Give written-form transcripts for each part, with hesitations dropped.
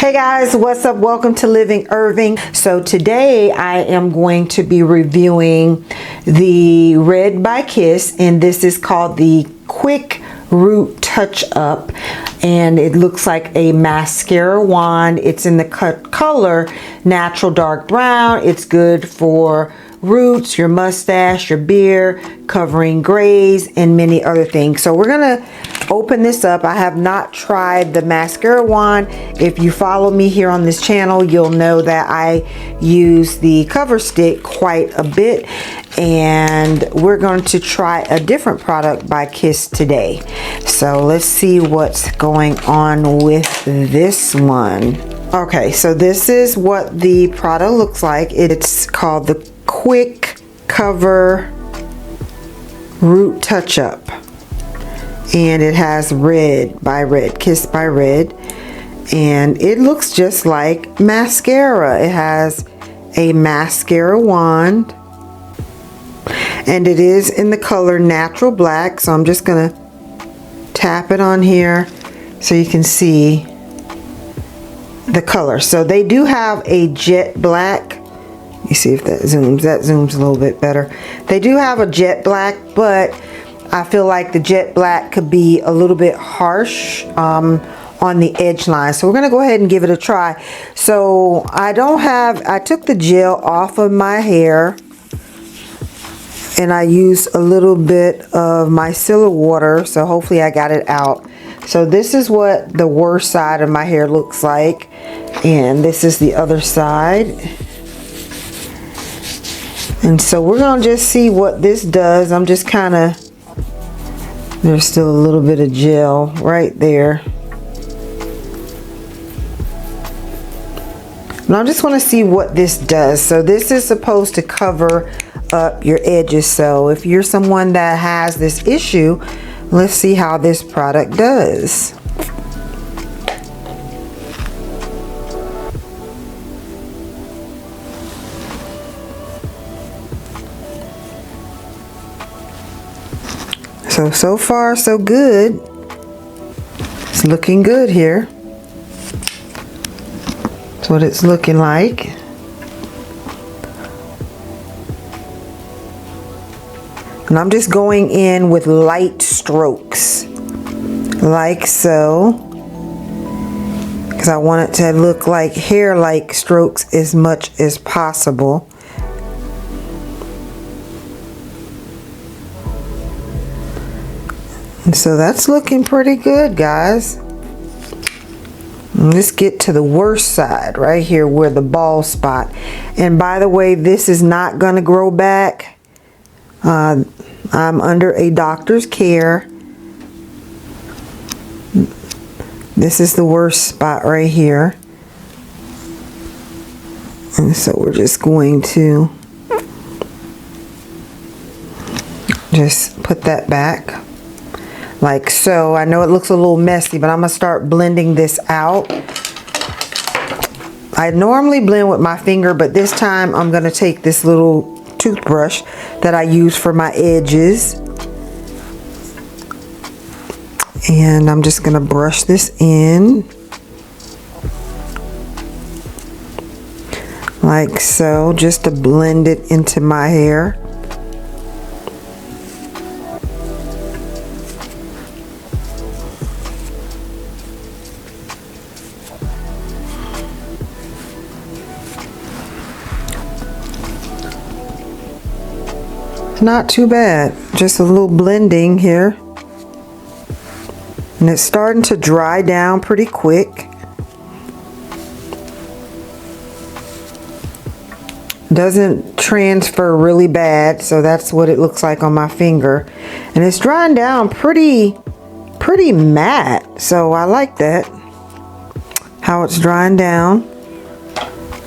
Hey guys, what's up? Welcome to Living Irving. So today I am going to be reviewing the Red by Kiss, and this is called the Quick Root Touch Up, and it looks like a mascara wand. It's in the color natural dark brown. It's good for roots, your mustache, your beard, covering grays, and many other things. So we're gonna open this up. I have not tried the mascara wand. If you follow me here on this channel, you'll know that I use the cover stick quite a bit, and we're going to try a different product by Kiss today. So let's see what's going on with this one. Okay, so this is what the product looks like. It's called the Quick Cover Root Touch Up, and it has Red by Red, Kiss by Red, and it looks just like mascara. It has a mascara wand, and it is in the color natural black. So I'm just gonna tap it on here so you can see the color. So they do have a jet black. You see if that zooms a little bit better. They do have a jet black, but I feel like the jet black could be a little bit harsh on the edge line. So we're gonna go ahead and give it a try. So I took the gel off of my hair, and I used a little bit of micellar water, so hopefully I got it out. So this is what the worst side of my hair looks like, and this is the other side. And so we're gonna just see what this does. I'm just there's still a little bit of gel right there. And I just want to see what this does. So this is supposed to cover up your edges. So if you're someone that has this issue, let's see how this product does. So far so good. It's looking good here. That's what it's looking like. And I'm just going in with light strokes, like so, because I want it to look like hair-like strokes as much as possible. And so that's looking pretty good, guys. Let's get to the worst side right here where the bald spot. And by the way, this is not going to grow back. I'm under a doctor's care. This is the worst spot right here. And so we're just going to just put that back. Like so. I know it looks a little messy, but I'm gonna start blending this out. I normally blend with my finger, but this time I'm gonna take this little toothbrush that I use for my edges, and I'm just gonna brush this in like so, just to blend it into my hair. Not too bad, just a little blending here, and it's starting to dry down pretty quick. Doesn't transfer really bad, so that's what it looks like on my finger, and it's drying down pretty matte, so I like that, how it's drying down.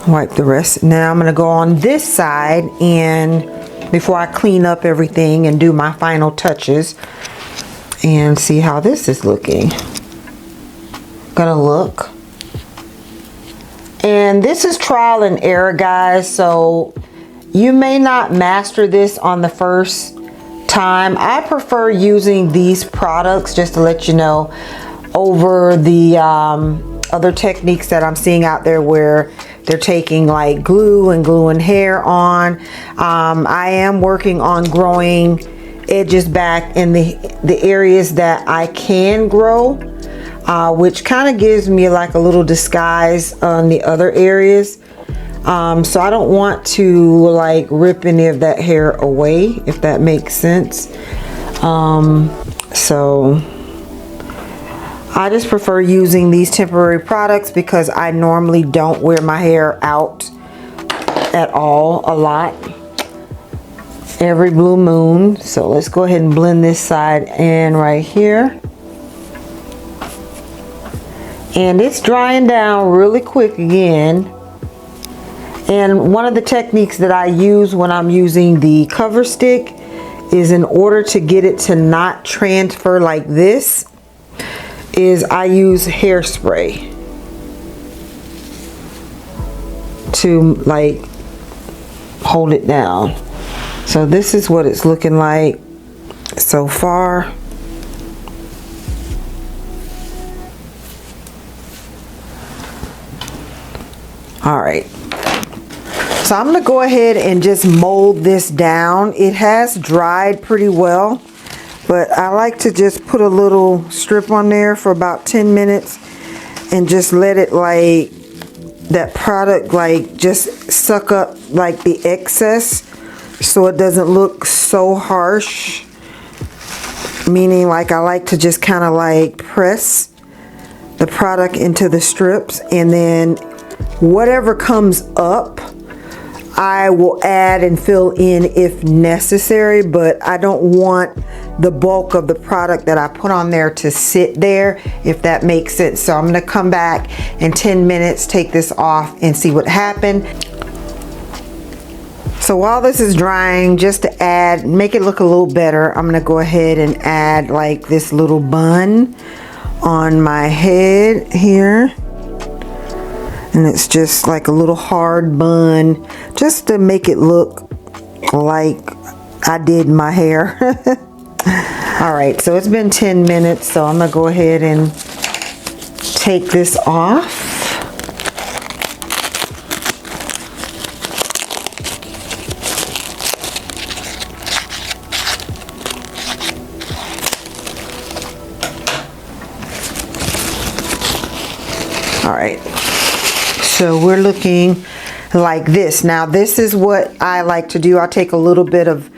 Wipe the rest. Now I'm going to go on this side, and before I clean up everything and do my final touches, and see how this is looking. Gonna look. And this is trial and error, guys, so you may not master this on the first time. I prefer using these products, just to let you know, over the other techniques that I'm seeing out there where they're taking like glue and gluing hair on. I am working on growing edges back in the areas that I can grow, which kind of gives me like a little disguise on the other areas. So I don't want to like rip any of that hair away, if that makes sense. So I just prefer using these temporary products because I normally don't wear my hair out at all a lot every blue moon. So let's go ahead and blend this side in right here. And it's drying down really quick again. And one of the techniques that I use when I'm using the cover stick is, in order to get it to not transfer like this, is I use hairspray to like hold it down. So this is what it's looking like so far. All right. So I'm going to go ahead and just mold this down. It has dried pretty well, but I like to just put a little strip on there for about 10 minutes and just let it like that product like just suck up like the excess so it doesn't look so harsh. Meaning like I like to just kind of like press the product into the strips, and then whatever comes up I will add and fill in if necessary, but I don't want the bulk of the product that I put on there to sit there, if that makes sense. So I'm going to come back in 10 minutes, take this off and see what happened. So while this is drying, just to add, make it look a little better, I'm going to go ahead and add like this little bun on my head here. And it's just like a little hard bun, just to make it look like I did my hair. All right, so it's been 10 minutes, so I'm gonna go ahead and take this off. All right. So we're looking like this. Now this is what I like to do. I'll take a little bit of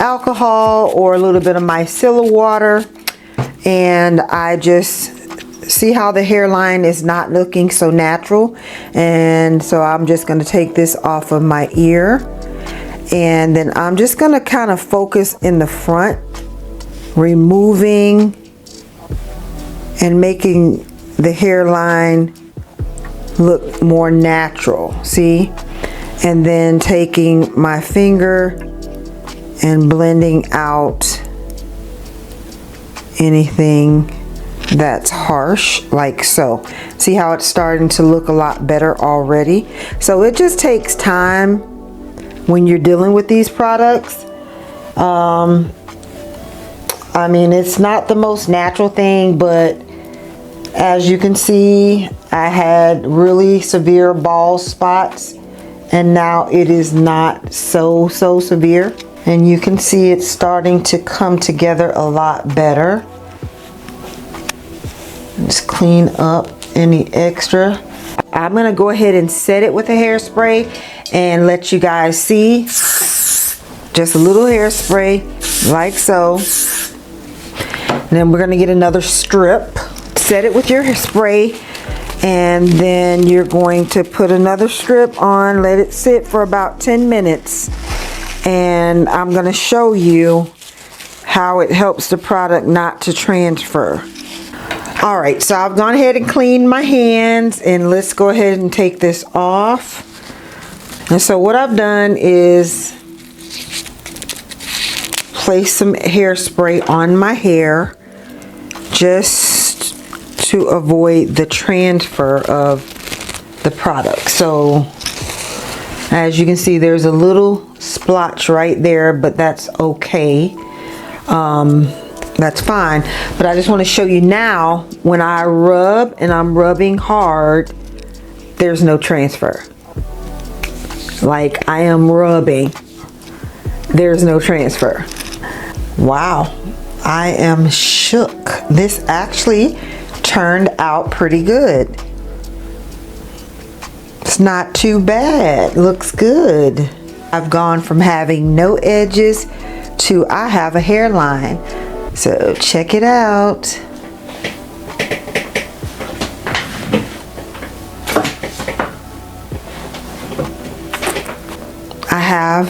alcohol or a little bit of micellar water, and I just see how the hairline is not looking so natural. And so I'm just going to take this off of my ear, and then I'm just going to kind of focus in the front, removing and making the hairline look more natural, see? And then taking my finger and blending out anything that's harsh, like so. See how it's starting to look a lot better already? So it just takes time when you're dealing with these products. I mean, it's not the most natural thing, but as you can see, I had really severe bald spots, and now it is not so severe. And you can see it's starting to come together a lot better. Just clean up any extra. I'm gonna go ahead and set it with a hairspray and let you guys see. Just a little hairspray, like so. And then we're gonna get another strip. Set it with your spray, and then you're going to put another strip on, let it sit for about 10 minutes, and I'm going to show you how it helps the product not to transfer. All right, so I've gone ahead and cleaned my hands, and let's go ahead and take this off. And so what I've done is place some hairspray on my hair, just to avoid the transfer of the product. So as you can see, there's a little splotch right there, but that's okay. that's fine. But I just want to show you now, when I rub and I'm rubbing hard, there's no transfer. Like I am rubbing, there's no transfer. Wow, I am shook. This actually turned out pretty good. It's not too bad. Looks good. I've gone from having no edges to I have a hairline. So check it out. I have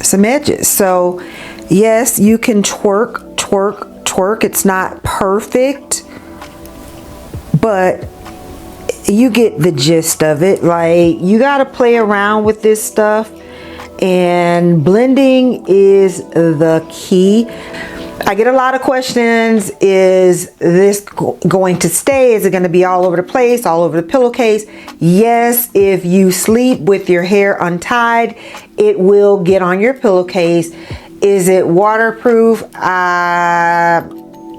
some edges. So yes, you can twerk, twerk, twerk. It's not perfect, but you get the gist of it. Like, you got to play around with this stuff, and blending is the key. I get a lot of questions. Is this going to stay? Is it going to be all over the place, all over the pillowcase? Yes, if you sleep with your hair untied, it will get on your pillowcase. Is it waterproof?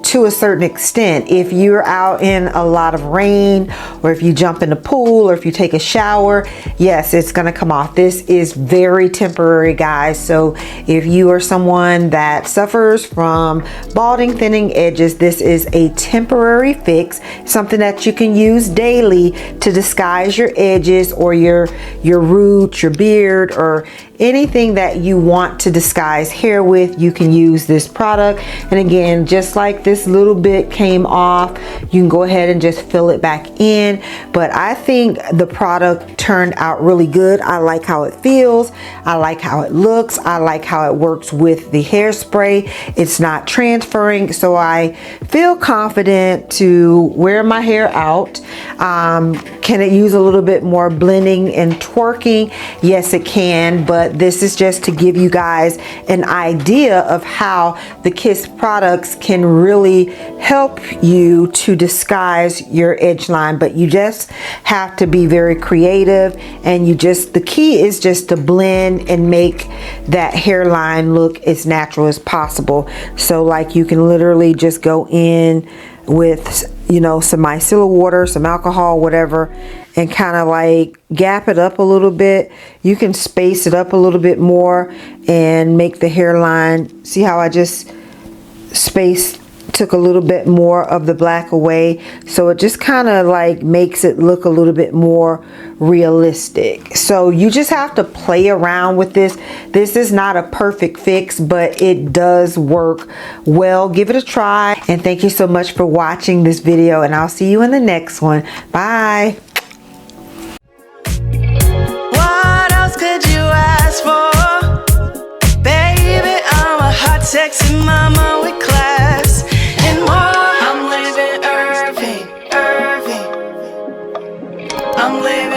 To a certain extent. If you're out in a lot of rain, or if you jump in the pool, or if you take a shower, yes, it's going to come off. This is very temporary, guys. So if you are someone that suffers from balding, thinning edges, this is a temporary fix, something that you can use daily to disguise your edges, or your roots, your beard, or anything that you want to disguise hair with. You can use this product. And again, just like this little bit came off, you can go ahead and just fill it back in. But I think the product turned out really good. I like how it feels. I like how it looks. I like how it works with the hairspray. It's not transferring, so I feel confident to wear my hair out. Can it use a little bit more blending and twerking? Yes, it can, but this is just to give you guys an idea of how the Kiss products can really help you to disguise your edge line. But you just have to be very creative, and the key is just to blend and make that hairline look as natural as possible. So like, you can literally just go in with, you know, some micellar water, some alcohol, whatever, and kind of like gap it up a little bit. You can space it up a little bit more and make the hairline, see how I just took a little bit more of the black away, so it just kind of like makes it look a little bit more realistic. So you just have to play around with this. This is not a perfect fix, but it does work well. Give it a try, and thank you so much for watching this video, and I'll see you in the next one. Bye. What else could you ask for? Baby, I'm a hot, sexy mama with class and more. I'm living Irving. I'm living